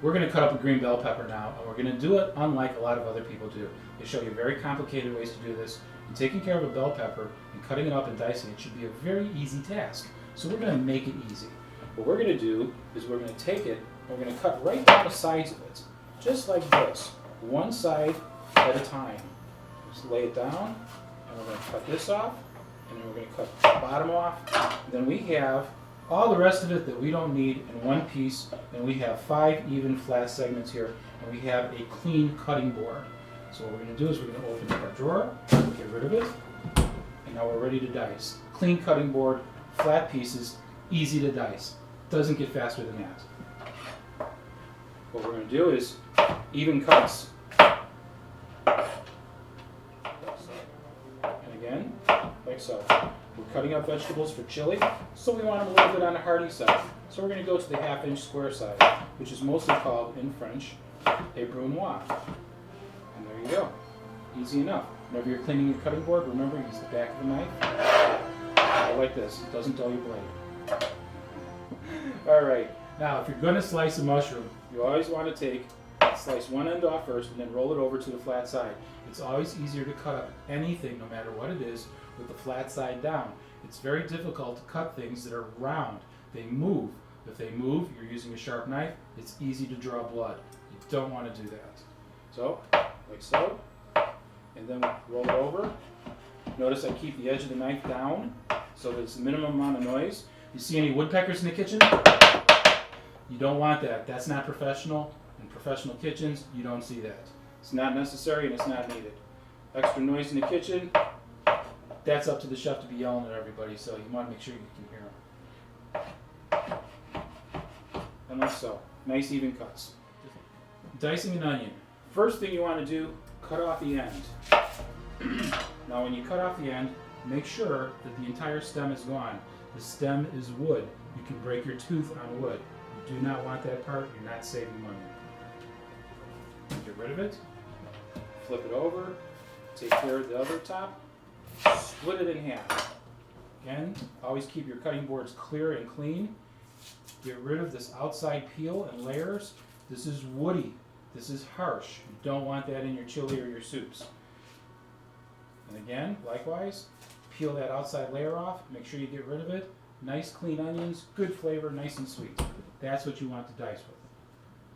We're going to cut up a green bell pepper now, and we're going to do it unlike a lot of other people do. They show you very complicated ways to do this. And taking care of a bell pepper and cutting it up and dicing it should be a very easy task. So we're going to make it easy. What we're going to do is we're going to take it and we're going to cut right down the sides of it, just like this, one side at a time. Just lay it down, and we're going to cut this off, and then we're going to cut the bottom off. And then we have all the rest of it that we don't need in one piece, and we have 5 even flat segments here, and we have a clean cutting board. So what we're going to do is we're going to open up our drawer, get rid of it, and now we're ready to dice. Clean cutting board, flat pieces, easy to dice. Doesn't get faster than that. What we're going to do is even cuts. And again, like so. We're cutting up vegetables for chili, so we want them a little bit on the hearty side. So we're going to go to the 1/2 inch square side, which is mostly called, in French, a brunoise. And there you go. Easy enough. Whenever you're cleaning your cutting board, remember, use the back of the knife. Like this. It doesn't dull your blade. Alright, now if you're going to slice a mushroom, you always want to slice one end off first and then roll it over to the flat side. It's always easier to cut up anything, no matter what it is, with the flat side down. It's very difficult to cut things that are round. They move. If they move, you're using a sharp knife, it's easy to draw blood. You don't want to do that. So, like so, and then roll it over. Notice I keep the edge of the knife down so that it's the minimum amount of noise. You see any woodpeckers in the kitchen? You don't want that. That's not professional. In professional kitchens, you don't see that. It's not necessary and it's not needed. Extra noise in the kitchen, that's up to the chef to be yelling at everybody, so you want to make sure you can hear them. And like so. Nice even cuts. Dicing an onion. First thing you want to do, cut off the end. Now when you cut off the end, make sure that the entire stem is gone. The stem is wood. You can break your tooth on wood. You do not want that part. You're not saving money. Get rid of it. Flip it over. Take care of the other top. Split it in half. Again, always keep your cutting boards clear and clean. Get rid of this outside peel and layers. This is woody. This is harsh. You don't want that in your chili or your soups. And again, likewise, peel that outside layer off. Make sure you get rid of it. Nice clean onions, good flavor, nice and sweet. That's what you want to dice with.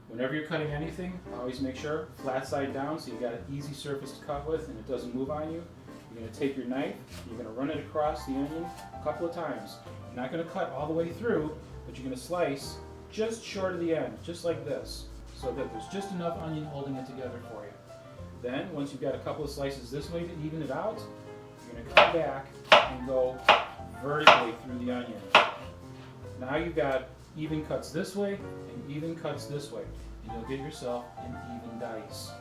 Whenever you're cutting anything, always make sure flat side down so you got an easy surface to cut with and it doesn't move on you. You're going to take your knife, you're going to run it across the onion a couple of times. You're not going to cut all the way through, but you're going to slice just short of the end, just like this, so that there's just enough onion holding it together for you. Then, once you've got a couple of slices this way to even it out, you're going to come back and go vertically through the onion. Now you've got even cuts this way and even cuts this way, and you'll get yourself an even dice.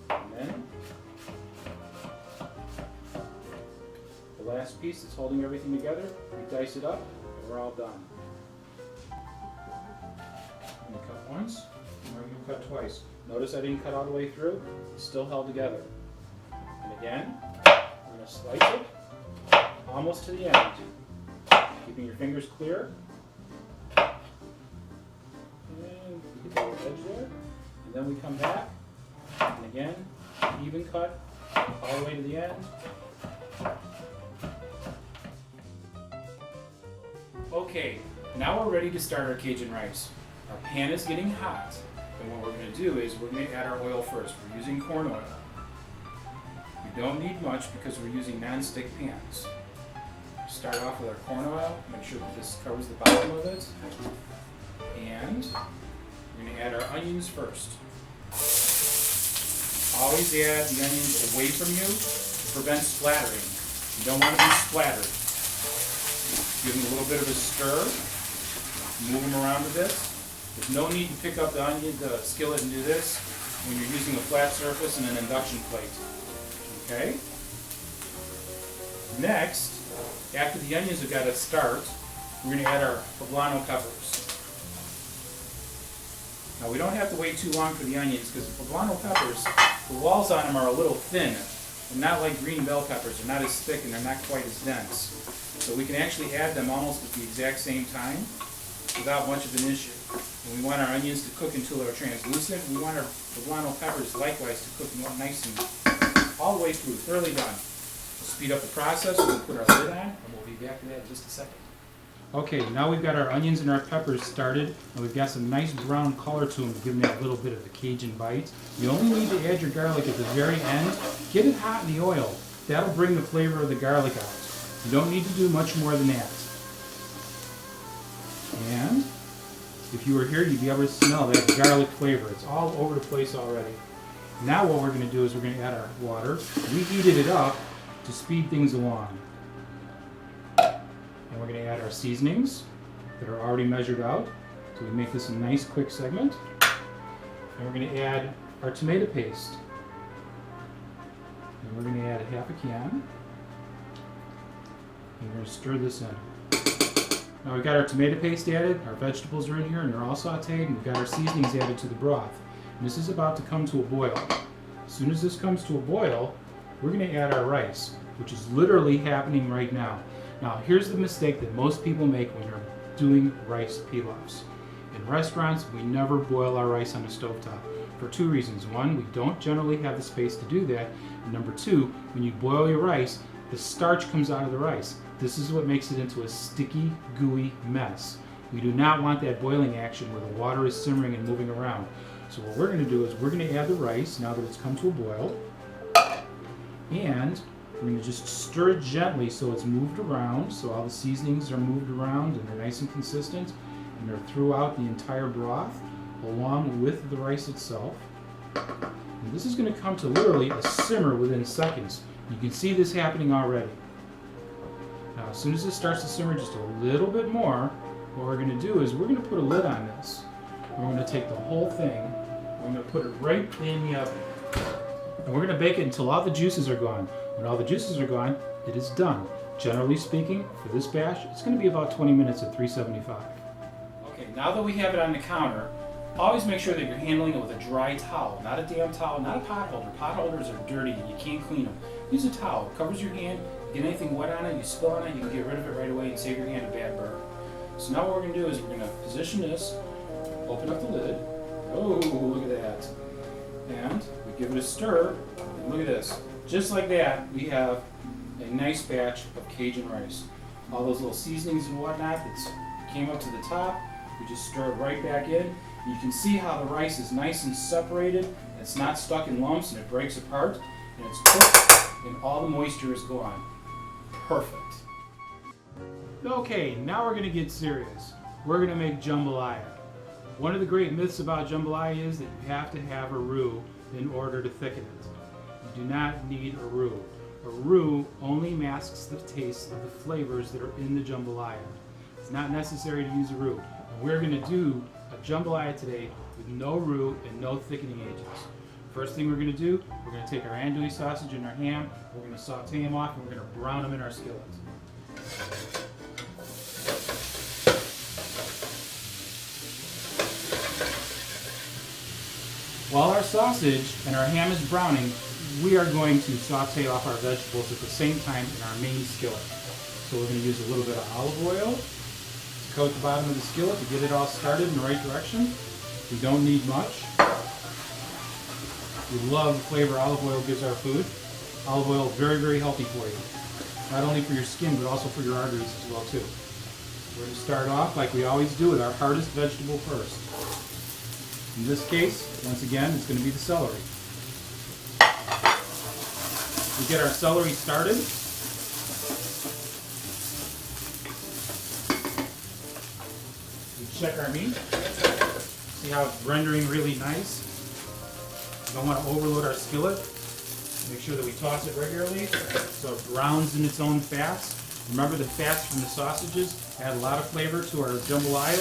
And then the last piece that's holding everything together, we dice it up, and we're all done. I'm going to cut once, and we're going to cut twice. Notice I didn't cut all the way through, it's still held together. And again, we're going to slice it almost to the end, keeping your fingers clear. And get the edge there. And then we come back, and again, even cut all the way to the end. Okay, now we're ready to start our Cajun rice. Our pan is getting hot, and what we're going to do is we're going to add our oil first. We're using corn oil. We don't need much because we're using non-stick pans. Start off with our corn oil, make sure that this covers the bottom of it. And we're going to add our onions first. Always add the onions away from you to prevent splattering. You don't want to be splattered. Give them a little bit of a stir, move them around a bit. There's no need to pick up the skillet and do this when you're using a flat surface and an induction plate. Okay? Next, after the onions have got a start, we're going to add our poblano peppers. Now we don't have to wait too long for the onions because the poblano peppers, the walls on them are a little thin. And not like green bell peppers, they're not as thick and they're not quite as dense. So we can actually add them almost at the exact same time. without much of an issue. And we want our onions to cook until they're translucent. We want our poblano peppers likewise to cook nice and all the way through, thoroughly done. To speed up the process, we'll put our lid on, and we'll be back to that in just a second. Okay, now we've got our onions and our peppers started, and we've got some nice brown color to them to give them that little bit of the Cajun bite. You only need to add your garlic at the very end. Get it hot in the oil. That'll bring the flavor of the garlic out. You don't need to do much more than that. And if you were here, you'd be able to smell that garlic flavor. It's all over the place already. Now what we're going to do is we're going to add our water. We heated it up to speed things along. And we're going to add our seasonings that are already measured out. So we make this a nice quick segment. And we're going to add our tomato paste. And we're going to add a half a can. And we're going to stir this in. Now we've got our tomato paste added, our vegetables are in here and they're all sauteed, and we've got our seasonings added to the broth. And this is about to come to a boil. As soon as this comes to a boil, we're going to add our rice, which is literally happening right now. Now, here's the mistake that most people make when you're doing rice pilafs. In restaurants, we never boil our rice on the stovetop for two reasons. One, we don't generally have the space to do that. And number two, when you boil your rice, the starch comes out of the rice. This is what makes it into a sticky, gooey mess. We do not want that boiling action where the water is simmering and moving around. So what we're going to do is we're going to add the rice now that it's come to a boil. And we're going to just stir it gently so it's moved around, so all the seasonings are moved around and they're nice and consistent, and they're throughout the entire broth along with the rice itself. And this is going to come to literally a simmer within seconds. You can see this happening already. Now as soon as this starts to simmer just a little bit more, what we're going to do is we're going to put a lid on this. We're going to take the whole thing, we're going to put it right in the oven. And we're going to bake it until all the juices are gone. When all the juices are gone, it is done. Generally speaking, for this batch, it's going to be about 20 minutes at 375. Okay, now that we have it on the counter, always make sure that you're handling it with a dry towel. Not a damn towel, not a pot holder. Pot holders are dirty and you can't clean them. Use a towel. It covers your hand. Get anything wet on it, you spill on it, you can get rid of it right away and save your hand a bad burn. So now what we're going to do is we're going to position this, open up the lid. Oh, look at that. And we give it a stir, and look at this. Just like that, we have a nice batch of Cajun rice. All those little seasonings and whatnot that came up to the top, we just stir it right back in. You can see how the rice is nice and separated, and it's not stuck in lumps and it breaks apart, and it's cooked, and all the moisture is gone. Perfect. Okay, now we're going to get serious. We're going to make jambalaya. One of the great myths about jambalaya is that you have to have a roux in order to thicken it. You do not need a roux. A roux only masks the taste of the flavors that are in the jambalaya. It's not necessary to use a roux. And we're going to do a jambalaya today with no roux and no thickening agents. First thing we're going to do, we're going to take our andouille sausage and our ham, we're going to saute them off, and we're going to brown them in our skillet. While our sausage and our ham is browning, we are going to saute off our vegetables at the same time in our main skillet. So we're going to use a little bit of olive oil to coat the bottom of the skillet to get it all started in the right direction. We don't need much. We love the flavor olive oil gives our food. Olive oil is very, very healthy for you. Not only for your skin, but also for your arteries as well too. We're going to start off like we always do with our hardest vegetable first. In this case, once again, it's going to be the celery. We get our celery started. We check our meat. See how it's rendering really nice. We don't want to overload our skillet. Make sure that we toss it regularly so it browns in its own fats. Remember, the fats from the sausages add a lot of flavor to our jambalaya.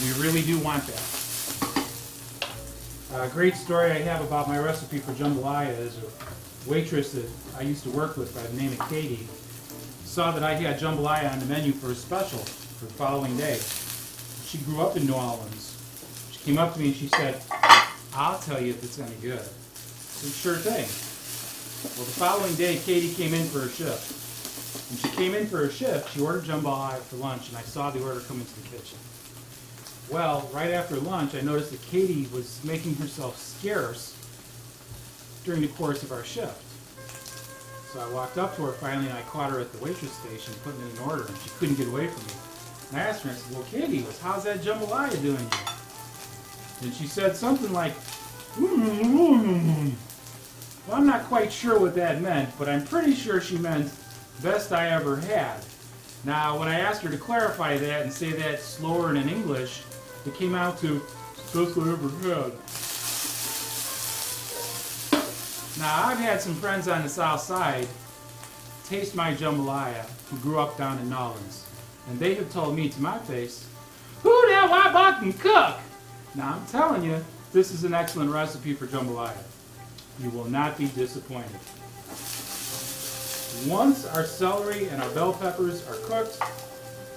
We really do want that. A great story I have about my recipe for jambalaya is a waitress that I used to work with by the name of Katie saw that I had jambalaya on the menu for a special for the following day. She grew up in New Orleans. She came up to me and she said, "I'll tell you if it's any good." I said, "Sure thing." Well, the following day, Katie came in for her shift. When she came in for her shift, she ordered jambalaya for lunch, and I saw the order come into the kitchen. Well, right after lunch, I noticed that Katie was making herself scarce during the course of our shift. So I walked up to her finally, and I caught her at the waitress station putting in an order, and she couldn't get away from me. And I asked her, I said, well, Katie, how's that jambalaya doing you? And she said something like, well, I'm not quite sure what that meant, but I'm pretty sure she meant best I ever had. Now, when I asked her to clarify that and say that slower and in English, it came out to best I ever had. Now, I've had some friends on the south side taste my jambalaya who grew up down in Nawlins, and they have told me to my face, who the why I can cook? Now, I'm telling you, this is an excellent recipe for jambalaya. You will not be disappointed. Once our celery and our bell peppers are cooked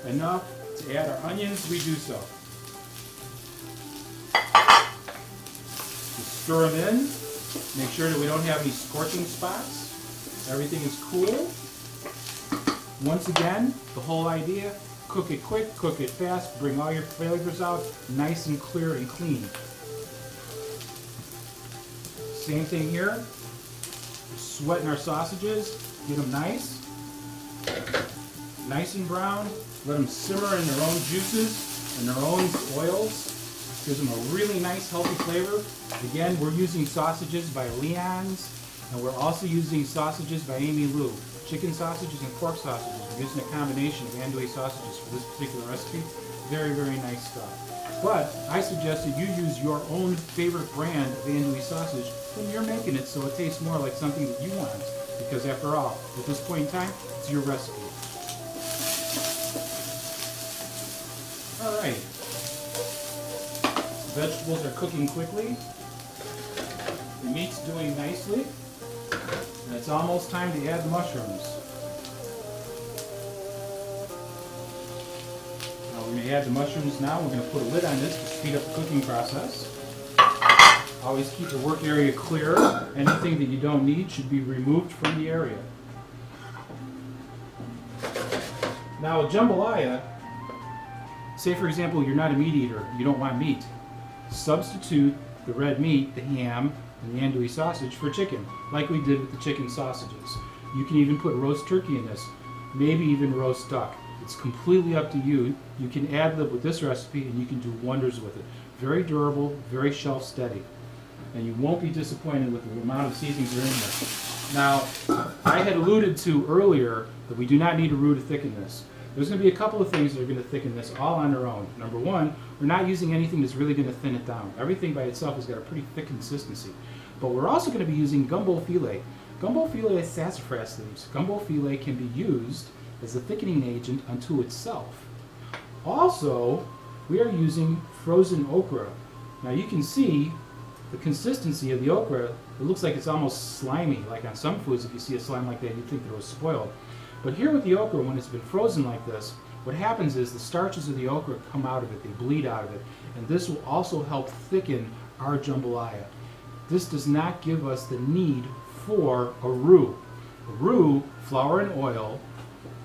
enough to add our onions, we do so. Just stir them in. Make sure that we don't have any scorching spots. Everything is cool. Once again, the whole idea, cook it quick, cook it fast, bring all your flavors out nice and clear and clean. Same thing here. Sweating our sausages, get them nice and brown. Let them simmer in their own juices and their own oils. Gives them a really nice, healthy flavor. Again, we're using sausages by Leon's, and we're also using sausages by Amy Lou. Chicken sausages and pork sausages. We're using a combination of andouille sausages for this particular recipe. Very, very nice stuff. But I suggest that you use your own favorite brand of andouille sausage when you're making it so it tastes more like something that you want. Because after all, at this point in time, it's your recipe. All right. Vegetables are cooking quickly. The meat's doing nicely. And it's almost time to add the mushrooms. Now we're going to add the mushrooms now. We're going to put a lid on this to speed up the cooking process. Always keep the work area clear. Anything that you don't need should be removed from the area. Now, a jambalaya, say for example you're not a meat eater, you don't want meat. Substitute the red meat, the ham, and the andouille sausage for chicken, like we did with the chicken sausages. You can even put roast turkey in this, maybe even roast duck. It's completely up to you. You can ad-lib with this recipe and you can do wonders with it. Very durable, very shelf steady. And you won't be disappointed with the amount of seasonings that are in there. Now, I had alluded to earlier that we do not need a roux to thicken this. There's going to be a couple of things that are going to thicken this all on their own. Number one, we're not using anything that's really going to thin it down. Everything by itself has got a pretty thick consistency. But we're also going to be using gumbo filet. Gumbo filet is sassafras leaves. Gumbo filet can be used as a thickening agent unto itself. Also, we are using frozen okra. Now you can see the consistency of the okra. It looks like it's almost slimy. Like on some foods, if you see a slime like that, you'd think that it was spoiled. But here with the okra, when it's been frozen like this, what happens is the starches of the okra come out of it, they bleed out of it, and this will also help thicken our jambalaya. This does not give us the need for a roux. A roux, flour and oil,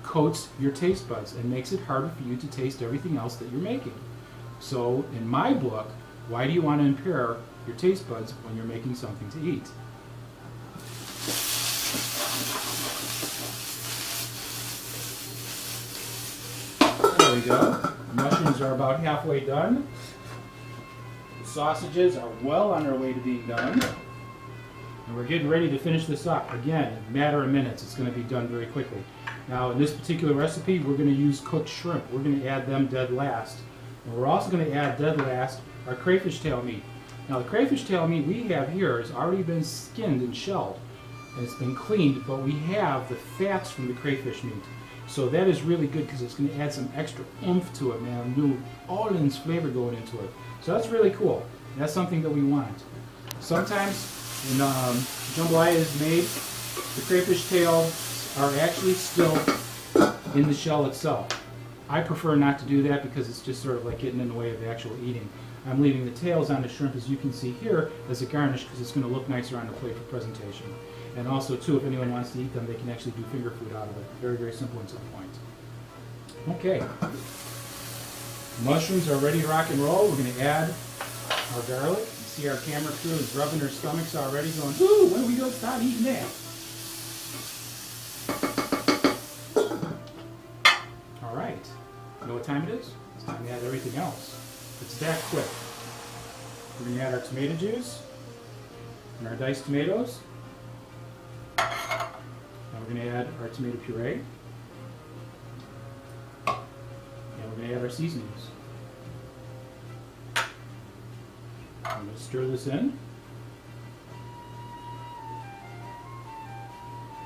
coats your taste buds and makes it harder for you to taste everything else that you're making. So in my book, why do you want to impair your taste buds when you're making something to eat? There we go. The mushrooms are about halfway done. The sausages are well on their way to being done. And we're getting ready to finish this up. Again, in a matter of minutes, it's going to be done very quickly. Now, in this particular recipe, we're going to use cooked shrimp. We're going to add them dead last. And we're also going to add dead last our crayfish tail meat. Now, the crayfish tail meat we have here has already been skinned and shelled. And it's been cleaned, but we have the fats from the crayfish meat. So that is really good because it's going to add some extra oomph to it, man. New Nawlins flavor going into it. So that's really cool. That's something that we want. Sometimes when jambalaya is made, the crayfish tails are actually still in the shell itself. I prefer not to do that because it's just sort of like getting in the way of the actual eating. I'm leaving the tails on the shrimp, as you can see here, as a garnish because it's going to look nicer on the plate for presentation. And also, too, if anyone wants to eat them, they can actually do finger food out of it. Very, very simple and to the point. Okay. Mushrooms are ready to rock and roll. We're going to add our garlic. You see our camera crew is rubbing their stomachs already, going, ooh, when are we going to start eating that? All right. You know what time it is? It's time to add everything else. It's that quick. We're going to add our tomato juice and our diced tomatoes. Now we're going to add our tomato puree. And we're going to add our seasonings. I'm going to stir this in.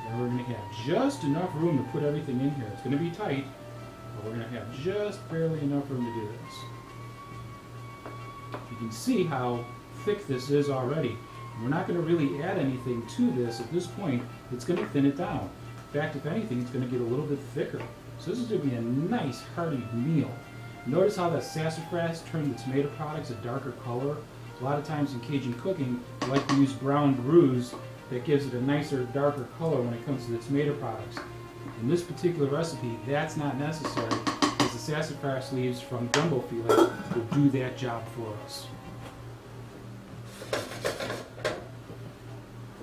And we're going to have just enough room to put everything in here. It's going to be tight, but we're going to have just barely enough room to do this. You can see how thick this is already. We're not going to really add anything to this at this point. It's going to thin it down. In fact, if anything, it's going to get a little bit thicker. So this is going to be a nice hearty meal. Notice how that sassafras turned the tomato products a darker color. A lot of times in Cajun cooking, we like to use ground bruise that gives it a nicer, darker color when it comes to the tomato products. In this particular recipe, that's not necessary, because the sassafras leaves from gumbo filet will do that job for us.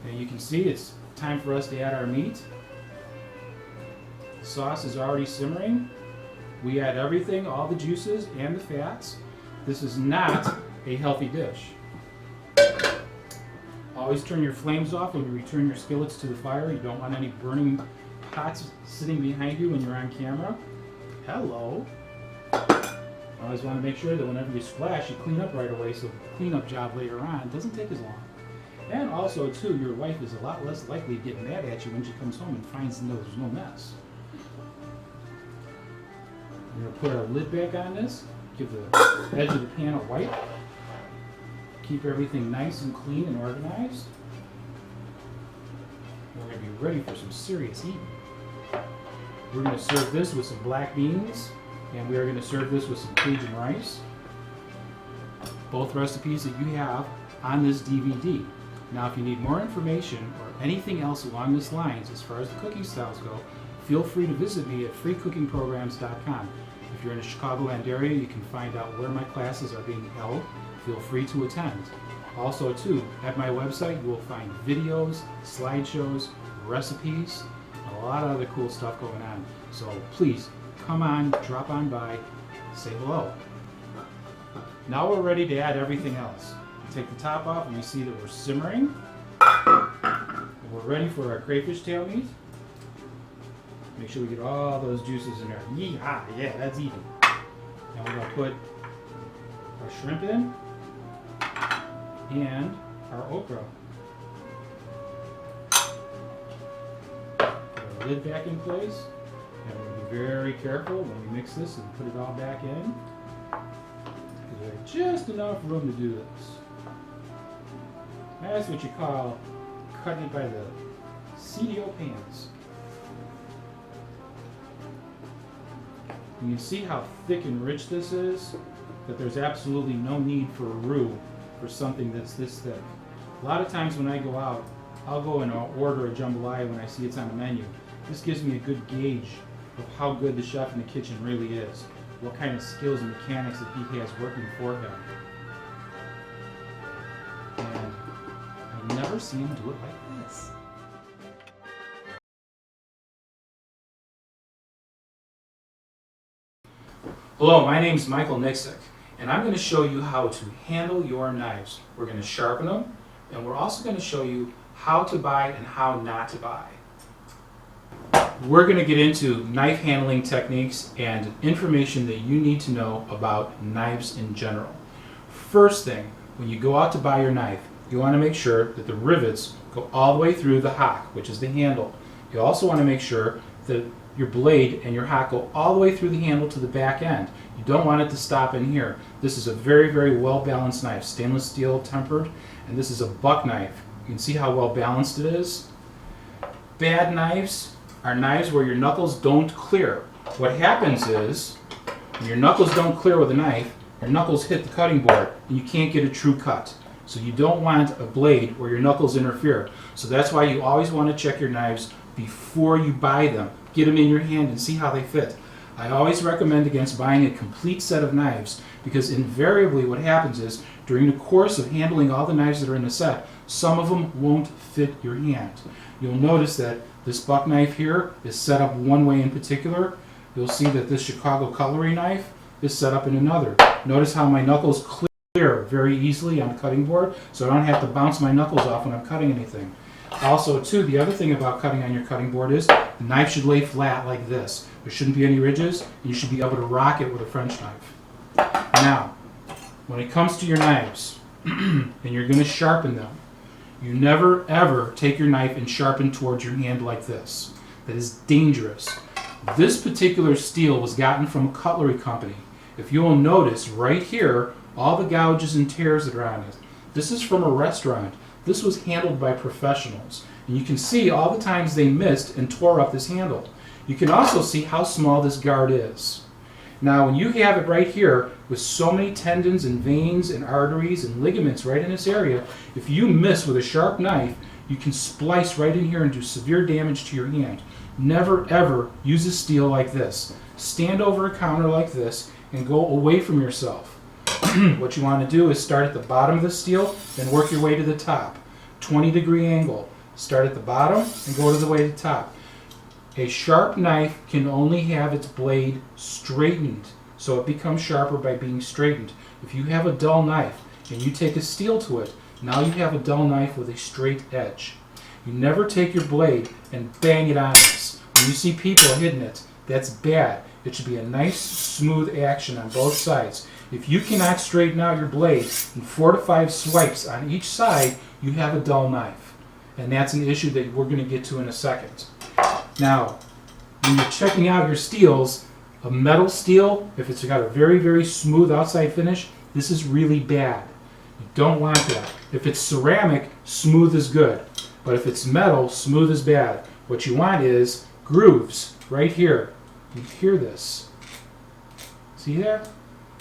And you can see it's time for us to add our meat. The sauce is already simmering. We add everything, all the juices and the fats. This is not a healthy dish. Always turn your flames off when you return your skillets to the fire. You don't want any burning pots sitting behind you when you're on camera. Hello. Always want to make sure that whenever you splash, you clean up right away, so the cleanup job later on doesn't take as long. And also, too, your wife is a lot less likely to get mad at you when she comes home and finds there's no mess. We're going to put our lid back on this, give the edge of the pan a wipe, keep everything nice and clean and organized. We're going to be ready for some serious eating. We're going to serve this with some black beans, and we are going to serve this with some Cajun rice. Both recipes that you have on this DVD. Now, if you need more information or anything else along these lines as far as the cooking styles go, feel free to visit me at freecookingprograms.com. If you're in the Chicagoland area, you can find out where my classes are being held. Feel free to attend. Also, too, at my website, you will find videos, slideshows, recipes, and a lot of other cool stuff going on. So please, come on, drop on by, say hello. Now we're ready to add everything else. Take the top off and you see that we're simmering. And we're ready for our crayfish tail meat. Make sure we get all those juices in there. Yeehaw, yeah, that's even. Now we're going to put our shrimp in and our okra. Put our lid back in place. And we're going to be very careful when we mix this and put it all back in. Because we have just enough room to do this. That's what you call cutting it by the CDO pans. You can see how thick and rich this is, that there's absolutely no need for a roux for something that's this thick. A lot of times when I go out, I'll go and I'll order a jambalaya when I see it's on the menu. This gives me a good gauge of how good the chef in the kitchen really is, what kind of skills and mechanics that he has working for him. And I've never seen him do it like this. Hello, my name is Michael Niksic, and I'm going to show you how to handle your knives. We're going to sharpen them, and we're also going to show you how to buy and how not to buy. We're going to get into knife handling techniques and information that you need to know about knives in general. First thing, when you go out to buy your knife, you want to make sure that the rivets go all the way through the hock, which is the handle. You also want to make sure that your blade and your hock go all the way through the handle to the back end. You don't want it to stop in here. This is a very, very well balanced knife, stainless steel tempered, and this is a buck knife. You can see how well balanced it is. Bad knives are knives where your knuckles don't clear. What happens is, when your knuckles don't clear with a knife, your knuckles hit the cutting board and you can't get a true cut. So you don't want a blade where your knuckles interfere. So that's why you always want to check your knives before you buy them. Get them in your hand and see how they fit. I always recommend against buying a complete set of knives because invariably what happens is during the course of handling all the knives that are in the set, some of them won't fit your hand. You'll notice that this buck knife here is set up one way in particular. You'll see that this Chicago cutlery knife is set up in another. Notice how my knuckles clear very easily on the cutting board, so I don't have to bounce my knuckles off when I'm cutting anything. Also, too, the other thing about cutting on your cutting board is the knife should lay flat like this. There shouldn't be any ridges, and you should be able to rock it with a French knife. Now, when it comes to your knives, and you're going to sharpen them, you never ever take your knife and sharpen towards your hand like this. That is dangerous. This particular steel was gotten from a cutlery company. If you will notice right here, all the gouges and tears that are on it. This is from a restaurant. This was handled by professionals. And you can see all the times they missed and tore up this handle. You can also see how small this guard is. Now when you have it right here with so many tendons and veins and arteries and ligaments right in this area, if you miss with a sharp knife, you can splice right in here and do severe damage to your hand. Never ever use a steel like this. Stand over a counter like this and go away from yourself. What you want to do is start at the bottom of the steel and work your way to the top. 20-degree angle. Start at the bottom and go to the way to the top. A sharp knife can only have its blade straightened, so it becomes sharper by being straightened. If you have a dull knife and you take a steel to it, now you have a dull knife with a straight edge. You never take your blade and bang it on this. When you see people hitting it, that's bad. It should be a nice, smooth action on both sides. If you cannot straighten out your blade in 4 to 5 swipes on each side, you have a dull knife. And that's an issue that we're going to get to in a second. Now, when you're checking out your steels, a metal steel, if it's got a very, very smooth outside finish, this is really bad. You don't want that. If it's ceramic, smooth is good. But if it's metal, smooth is bad. What you want is grooves right here. You hear this. See that?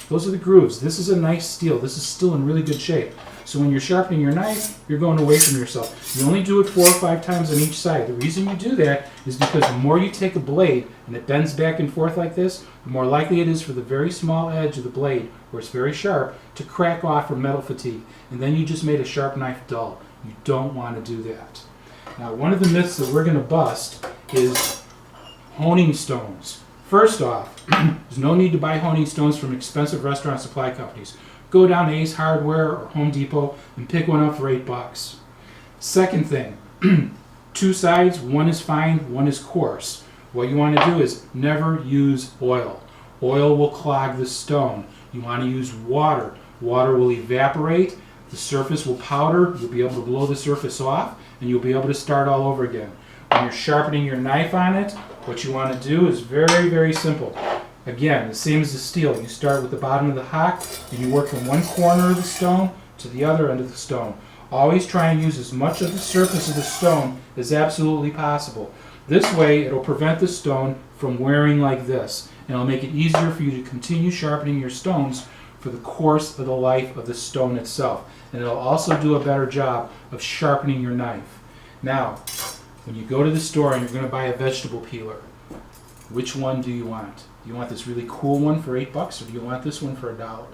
Those are the grooves. This is a nice steel. This is still in really good shape. So when you're sharpening your knife, you're going away from yourself. You only do it 4 or 5 times on each side. The reason you do that is because the more you take a blade and it bends back and forth like this, the more likely it is for the very small edge of the blade, where it's very sharp, to crack off from metal fatigue. And then you just made a sharp knife dull. You don't want to do that. Now, one of the myths that we're going to bust is honing stones. First off, there's no need to buy honing stones from expensive restaurant supply companies. Go down to Ace Hardware or Home Depot and pick one up for $8. Second thing, 2 sides, one is fine, one is coarse. What you want to do is never use oil. Oil will clog the stone. You want to use water. Water will evaporate, the surface will powder, you'll be able to blow the surface off, and you'll be able to start all over again. When you're sharpening your knife on it, what you want to do is very, very simple. Again, the same as the steel. You start with the bottom of the hock, and you work from one corner of the stone to the other end of the stone. Always try and use as much of the surface of the stone as absolutely possible. This way, it'll prevent the stone from wearing like this, and it'll make it easier for you to continue sharpening your stones for the course of the life of the stone itself. And it'll also do a better job of sharpening your knife. Now, when you go to the store and you're going to buy a vegetable peeler, which one do you want? Do you want this really cool one for $8, or do you want this one for $1?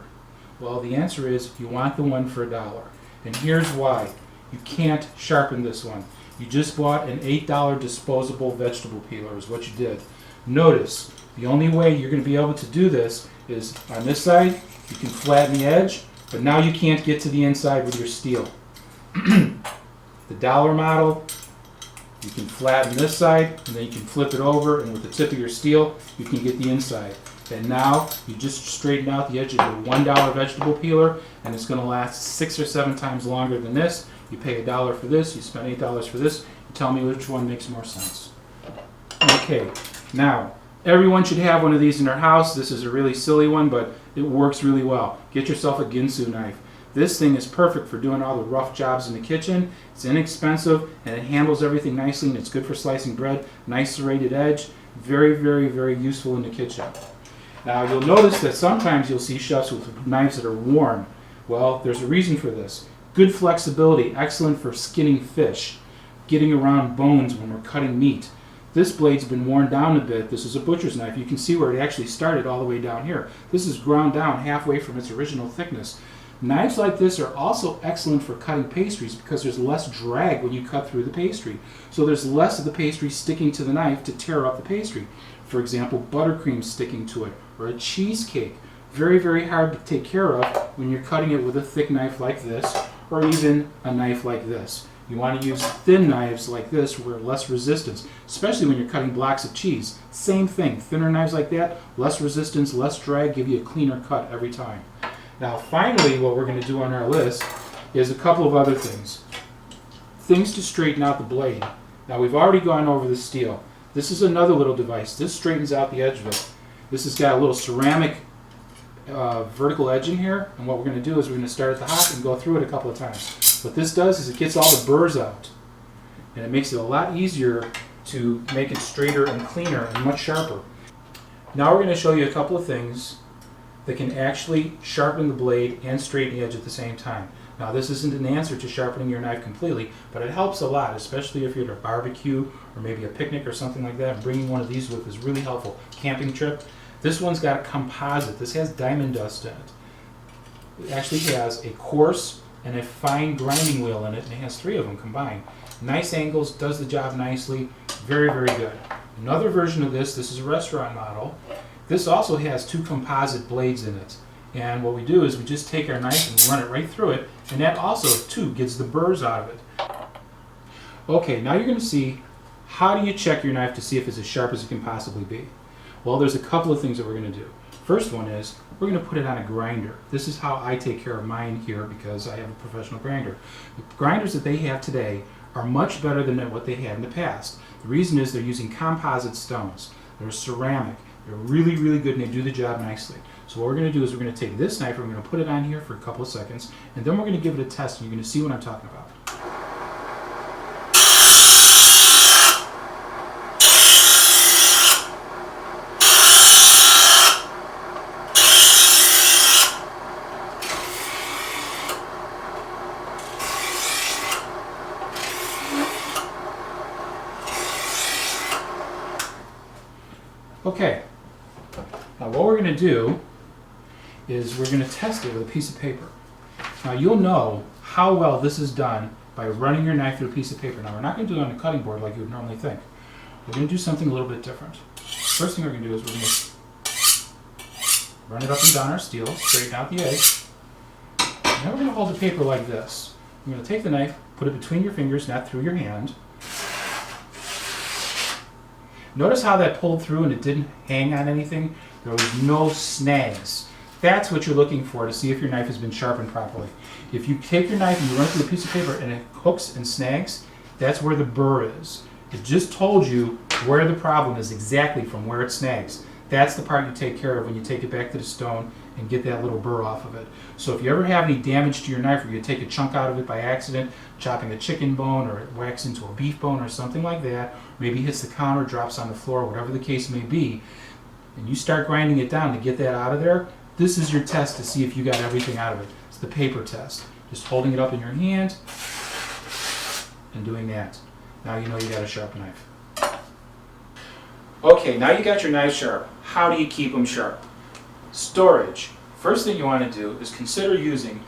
Well, the answer is you want the one for $1. And here's why. You can't sharpen this one. You just bought an $8 disposable vegetable peeler is what you did. Notice, the only way you're going to be able to do this is on this side, you can flatten the edge, but now you can't get to the inside with your steel. The dollar model, you can flatten this side, and then you can flip it over, and with the tip of your steel, you can get the inside. And now, you just straighten out the edge of your $1 vegetable peeler, and it's going to last 6 or 7 times longer than this. You pay $1 for this, you spend $8 for this. You tell me which one makes more sense. Okay, now, everyone should have one of these in their house. This is a really silly one, but it works really well. Get yourself a Ginsu knife. This thing is perfect for doing all the rough jobs in the kitchen. It's inexpensive, and it handles everything nicely, and it's good for slicing bread. Nice serrated edge. Very, very, very useful in the kitchen. Now, you'll notice that sometimes you'll see chefs with knives that are worn. Well, there's a reason for this. Good flexibility, excellent for skinning fish, getting around bones when we're cutting meat. This blade's been worn down a bit. This is a butcher's knife. You can see where it actually started all the way down here. This is ground down halfway from its original thickness. Knives like this are also excellent for cutting pastries because there's less drag when you cut through the pastry. So there's less of the pastry sticking to the knife to tear up the pastry. For example, buttercream sticking to it, or a cheesecake. Very, very hard to take care of when you're cutting it with a thick knife like this, or even a knife like this. You want to use thin knives like this where less resistance, especially when you're cutting blocks of cheese. Same thing, thinner knives like that, less resistance, less drag, give you a cleaner cut every time. Now finally, what we're going to do on our list is a couple of other things. Things to straighten out the blade. Now we've already gone over the steel. This is another little device. This straightens out the edge of it. This has got a little ceramic vertical edge in here, and what we're going to do is we're going to start at the hop and go through it a couple of times. What this does is it gets all the burrs out, and it makes it a lot easier to make it straighter and cleaner and much sharper. Now we're going to show you a couple of things that can actually sharpen the blade and straighten the edge at the same time. Now this isn't an answer to sharpening your knife completely, but it helps a lot, especially if you're at a barbecue or maybe a picnic or something like that. Bringing one of these with is really helpful. Camping trip. This one's got a composite. This has diamond dust in it. It actually has a coarse and a fine grinding wheel in it, and it has 3 of them combined. Nice angles, does the job nicely, very, very good. Another version of this is a restaurant model. This also has 2 composite blades in it. And what we do is we just take our knife and run it right through it, and that also, too, gets the burrs out of it. Okay, now you're going to see how do you check your knife to see if it's as sharp as it can possibly be. Well, there's a couple of things that we're going to do. First one is we're going to put it on a grinder. This is how I take care of mine here because I have a professional grinder. The grinders that they have today are much better than what they had in the past. The reason is they're using composite stones. They're ceramic. They're really, really good, and they do the job nicely. So what we're going to do is we're going to take this knife and we're going to put it on here for a couple of seconds, and then we're going to give it a test, and you're going to see what I'm talking about. Okay, now what we're going to do is we're going to test it with a piece of paper. Now you'll know how well this is done by running your knife through a piece of paper. Now we're not going to do it on a cutting board like you would normally think. We're going to do something a little bit different. First thing we're going to do is we're going to run it up and down our steel, straighten out the edge. And then we're going to hold the paper like this. You're going to take the knife, put it between your fingers, not through your hand. Notice how that pulled through and it didn't hang on anything? There was no snags. That's what you're looking for to see if your knife has been sharpened properly. If you take your knife and you run it through a piece of paper and it hooks and snags, that's where the burr is. It just told you where the problem is exactly from where it snags. That's the part you take care of when you take it back to the stone and get that little burr off of it. So if you ever have any damage to your knife, or you take a chunk out of it by accident, chopping a chicken bone, or it whacks into a beef bone or something like that, maybe hits the counter, drops on the floor, whatever the case may be, and you start grinding it down to get that out of there, this is your test to see if you got everything out of it. It's the paper test. Just holding it up in your hand and doing that. Now you know you got a sharp knife. Okay, now you got your knife sharp. How do you keep them sharp? Storage. First thing you want to do is consider using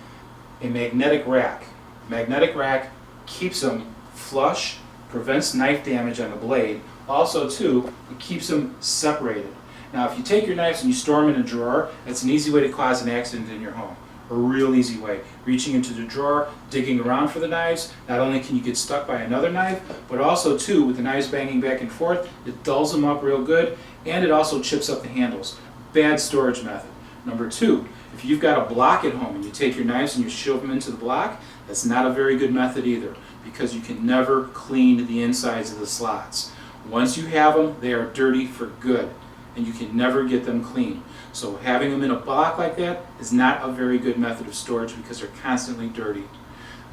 a magnetic rack. Magnetic rack keeps them flush, prevents knife damage on the blade. Also, too, it keeps them separated. Now, if you take your knives and you store them in a drawer, it's an easy way to cause an accident in your home. A real easy way. Reaching into the drawer, digging around for the knives, not only can you get stuck by another knife, but also, too, with the knives banging back and forth, it dulls them up real good, and it also chips up the handles. Bad storage method. Number 2, if you've got a block at home and you take your knives and you shove them into the block, that's not a very good method either, because you can never clean the insides of the slots. Once you have them, they are dirty for good, and you can never get them clean. So having them in a block like that is not a very good method of storage because they're constantly dirty.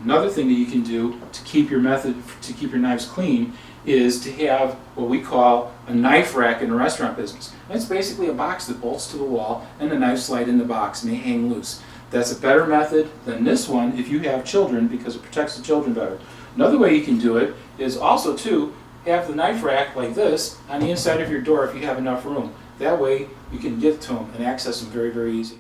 Another thing that you can do to keep your knives clean is to have what we call a knife rack in the restaurant business. That's basically a box that bolts to the wall and the knives slide in the box and they hang loose. That's a better method than this one if you have children because it protects the children better. Another way you can do it is also too have the knife rack like this on the inside of your door if you have enough room. That way you can get to them and access them very, very easy.